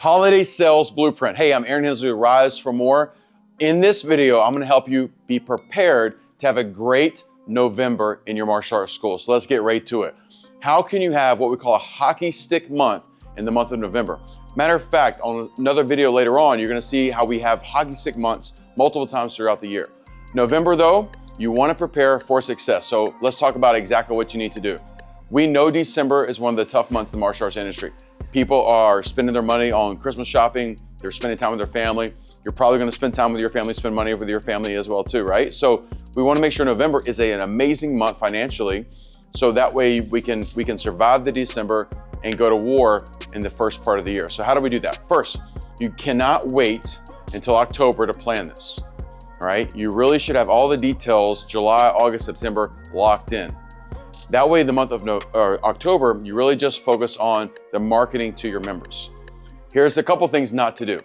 Holiday Sales Blueprint. Hey, I'm Aaron Hensley with Rise for More. In this video, I'm gonna help you be prepared to have a great November in your martial arts school. So let's get right to it. How can you have what we call a hockey stick month in the month of November? Matter of fact, on another video later on, you're gonna see how we have hockey stick months multiple times throughout the year. November though, you wanna prepare for success. So let's talk about exactly what you need to do. We know December is one of the tough months in the martial arts industry. People are spending their money on Christmas shopping. They're spending time with their family. You're probably gonna spend time with your family, spend money with your family as well too, right? So we wanna make sure November is an amazing month financially, so that way we can survive the December and go to war in the first part of the year. So how do we do that? First, you cannot wait until October to plan this, all right? You really should have all the details, July, August, September, locked in. That way, the month of October, you really just focus on the marketing to your members. Here's a couple things not to do.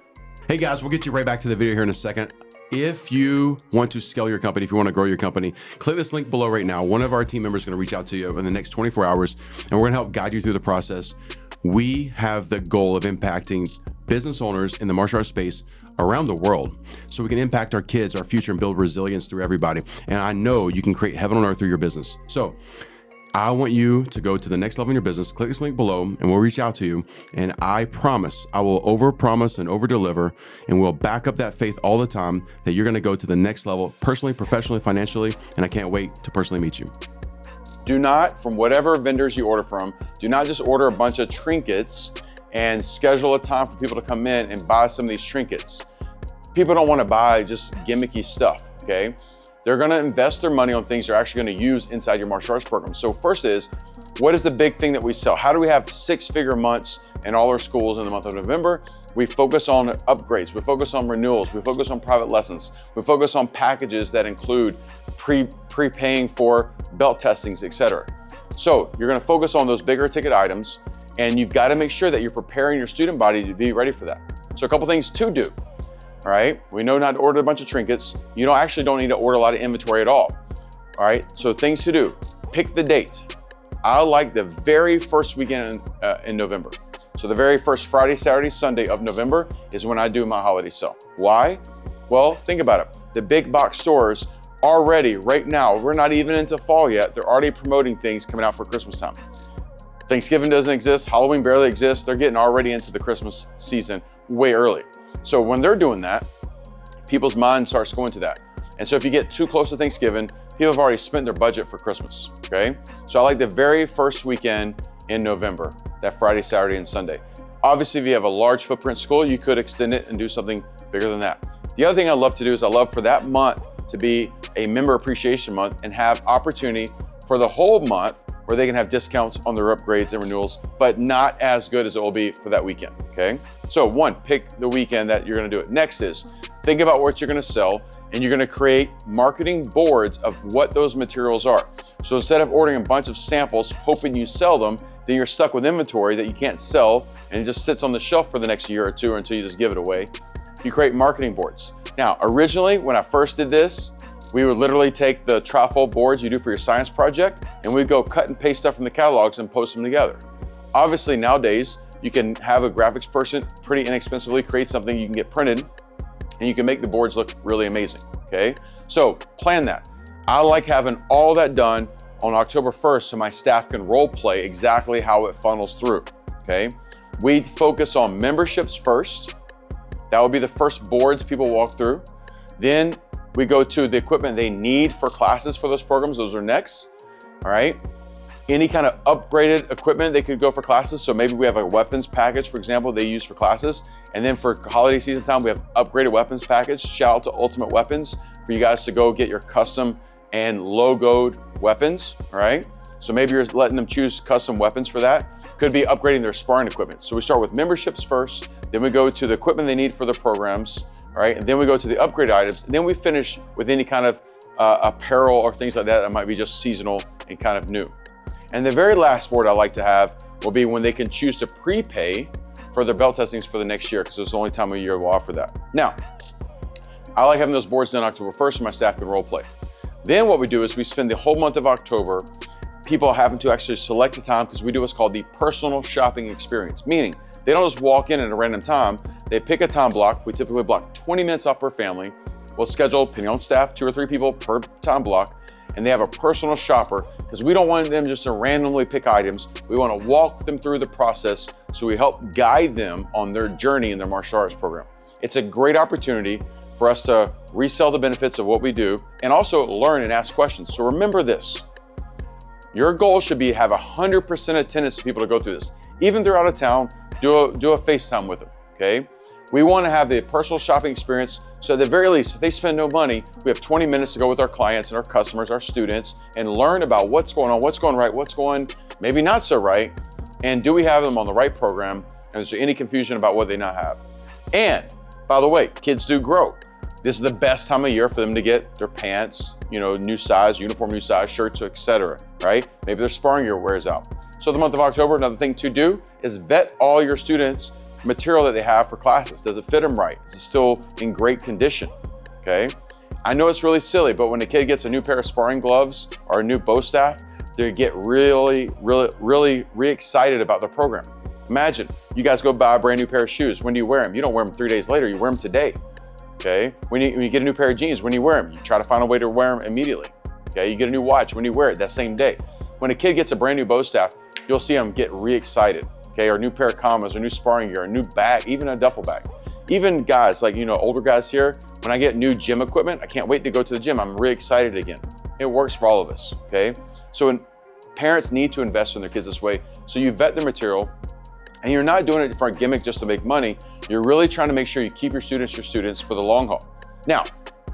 Hey guys, we'll get you right back to the video here in a second. If you want to scale your company, if you want to grow your company, click this link below right now. One of our team members is going to reach out to you in the next 24 hours, and we're going to help guide you through the process. We have the goal of impacting business owners in the martial arts space around the world, so we can impact our kids, our future, and build resilience through everybody. And I know you can create heaven on earth through your business. So I want you to go to the next level in your business. Click this link below and we'll reach out to you. And I promise, I will overpromise and overdeliver, and we'll back up that faith all the time that you're gonna go to the next level personally, professionally, financially, and I can't wait to personally meet you. Do not, from whatever vendors you order from, do not just order a bunch of trinkets and schedule a time for people to come in and buy some of these trinkets. People don't wanna buy just gimmicky stuff, okay? They're gonna invest their money on things they're actually gonna use inside your martial arts program. So first is, what is the big thing that we sell? How do we have six-figure months in all our schools in the month of November? We focus on upgrades, we focus on renewals, we focus on private lessons, we focus on packages that include prepaying for belt testings, etc. So you're gonna focus on those bigger ticket items, and you've gotta make sure that you're preparing your student body to be ready for that. So a couple things to do. All right, we know not to order a bunch of trinkets. You don't need to order a lot of inventory at all. All right, so things to do, pick the date. I like the very first weekend in November. So the very first Friday, Saturday, Sunday of November is when I do my holiday sale. Why? Well, think about it. The big box stores already, right now, we're not even into fall yet. They're already promoting things coming out for Christmas time. Thanksgiving doesn't exist, Halloween barely exists. They're getting already into the Christmas season way early. So when they're doing that, people's mind starts going to that. And so if you get too close to Thanksgiving, people have already spent their budget for Christmas, okay? So I like the very first weekend in November, that Friday, Saturday, and Sunday. Obviously, if you have a large footprint school, you could extend it and do something bigger than that. The other thing I love to do is I love for that month to be a member appreciation month and have opportunity for the whole month where they can have discounts on their upgrades and renewals, but not as good as it will be for that weekend, okay? So one, pick the weekend that you're gonna do it. Next is, think about what you're gonna sell, and you're gonna create marketing boards of what those materials are. So instead of ordering a bunch of samples, hoping you sell them, then you're stuck with inventory that you can't sell, and it just sits on the shelf for the next year or two or until you just give it away. You create marketing boards. Now, originally, when I first did this, we would literally take the trifold boards you do for your science project, and we'd go cut and paste stuff from the catalogs and post them together. Obviously, nowadays, you can have a graphics person pretty inexpensively create something you can get printed, and you can make the boards look really amazing, okay? So plan that. I like having all that done on October 1st so my staff can role play exactly how it funnels through, okay? We focus on memberships first. That would be the first boards people walk through. Then we go to the equipment they need for classes for those programs. Those are next, all right? Any kind of upgraded equipment they could go for classes. So maybe we have a weapons package, for example, they use for classes. And then for holiday season time, we have upgraded weapons package. Shout out to Ultimate Weapons for you guys to go get your custom and logoed weapons, all right? So maybe you're letting them choose custom weapons for that. Could be upgrading their sparring equipment. So we start with memberships first, then we go to the equipment they need for the programs, all right? And then we go to the upgrade items, and then we finish with any kind of apparel or things like that that might be just seasonal and kind of new. And the very last board I like to have will be when they can choose to prepay for their belt testings for the next year, because it's the only time of year we'll offer that. Now, I like having those boards done October 1st so my staff can role play. Then what we do is we spend the whole month of October people having to actually select a time, because we do what's called the personal shopping experience, meaning They don't just walk in at a random time. They pick a time block. We typically block 20 minutes off per family. We'll schedule, depending on staff, 2 or 3 people per time block. And they have a personal shopper because we don't want them just to randomly pick items. We want to walk them through the process so we help guide them on their journey in their martial arts program. It's a great opportunity for us to resell the benefits of what we do and also learn and ask questions. So remember this, your goal should be have 100% attendance for people to go through this. Even if they're out of town, do a FaceTime with them, okay? We want to have the personal shopping experience, so at the very least, if they spend no money, we have 20 minutes to go with our clients and our customers, our students, and learn about what's going on, what's going right, what's going maybe not so right, and do we have them on the right program, and is there any confusion about what they not have? And by the way, kids do grow. This is the best time of year for them to get their pants, new size, uniform new size, shirts, etc., right? Maybe their sparring gear wears out. So the month of October, another thing to do is vet all your students' material that they have for classes. Does it fit them right? Is it still in great condition? Okay. I know it's really silly, but when a kid gets a new pair of sparring gloves or a new bow staff, they get really excited about the program. Imagine you guys go buy a brand new pair of shoes. When do you wear them? You don't wear them 3 days later, you wear them today. Okay. When you get a new pair of jeans, when do you wear them? You try to find a way to wear them immediately. Okay. You get a new watch, when do you wear it? That same day. When a kid gets a brand new bow staff, you'll see them get re-excited. Okay, or a new pair of commas, or new sparring gear, a new bag, even a duffel bag. Even guys like, older guys here, when I get new gym equipment, I can't wait to go to the gym. I'm really excited again. It works for all of us, okay? So when parents need to invest in their kids this way, so you vet their material, and you're not doing it for a gimmick just to make money. You're really trying to make sure you keep your students for the long haul. Now,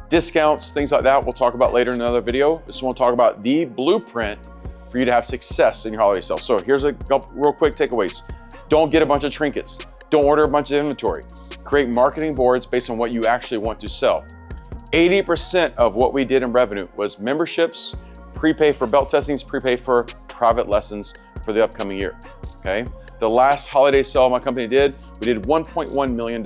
discounts, things like that, we'll talk about later in another video. This one will talk about the blueprint for you to have success in your holiday sale. So here's a couple real quick takeaways. Don't get a bunch of trinkets. Don't order a bunch of inventory. Create marketing boards based on what you actually want to sell. 80% of what we did in revenue was memberships, prepay for belt testings, prepay for private lessons for the upcoming year, okay? The last holiday sale my company did, we did $1.1 million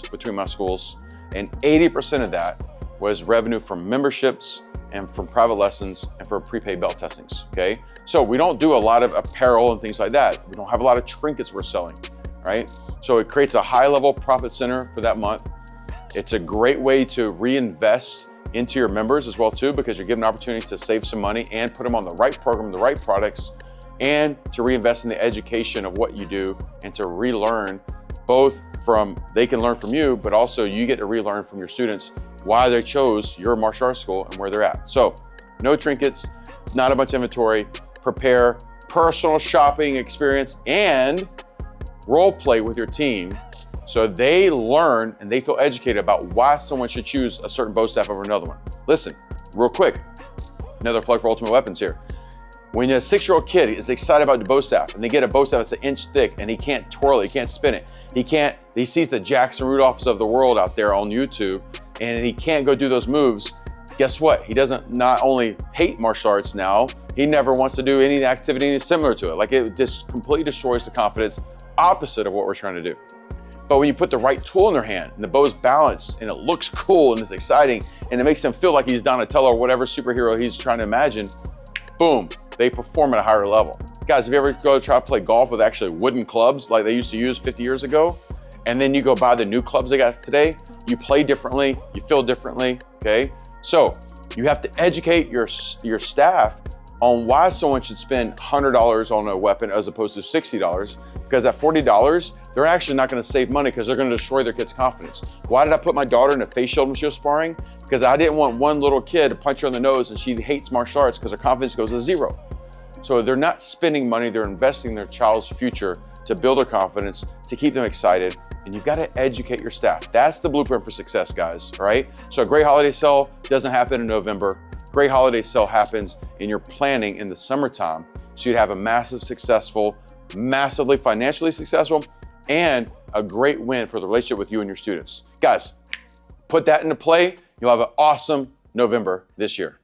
between my schools, and 80% of that was revenue from memberships and from private lessons and for prepaid belt testings, okay? So we don't do a lot of apparel and things like that. We don't have a lot of trinkets we're selling, right? So it creates a high level profit center for that month. It's a great way to reinvest into your members as well too, because you're given an opportunity to save some money and put them on the right program, the right products, and to reinvest in the education of what you do and to relearn both from, they can learn from you, but also you get to relearn from your students why they chose your martial arts school and where they're at. So no trinkets, not a bunch of inventory, prepare personal shopping experience and role play with your team so they learn and they feel educated about why someone should choose a certain bow staff over another one. Listen, real quick, another plug for Ultimate Weapons here. When a 6-year-old kid is excited about the bow staff and they get a bow staff that's an inch thick and he can't twirl it, he can't spin it, he sees the Jackson Rudolphs of the world out there on YouTube and he can't go do those moves, guess what? He doesn't not only hate martial arts now, he never wants to do any activity similar to it. Like it just completely destroys the confidence, opposite of what we're trying to do. But when you put the right tool in their hand and the bow's balanced and it looks cool and it's exciting and it makes him feel like he's Donatello or whatever superhero he's trying to imagine, boom, they perform at a higher level. Guys, if you ever go try to play golf with actually wooden clubs like they used to use 50 years ago, and then you go buy the new clubs they got today, you play differently, you feel differently, okay? So you have to educate your staff on why someone should spend $100 on a weapon as opposed to $60, because at $40, they're actually not gonna save money because they're gonna destroy their kid's confidence. Why did I put my daughter in a face shield when she was sparring? Because I didn't want one little kid to punch her in the nose and she hates martial arts because her confidence goes to zero. So they're not spending money, they're investing in their child's future to build their confidence, to keep them excited, and you've got to educate your staff. That's the blueprint for success, guys, all right? So a great holiday sale doesn't happen in November. Great holiday sale happens in your planning in the summertime, so you'd have a massive successful, massively financially successful, and a great win for the relationship with you and your students. Guys, put that into play. You'll have an awesome November this year.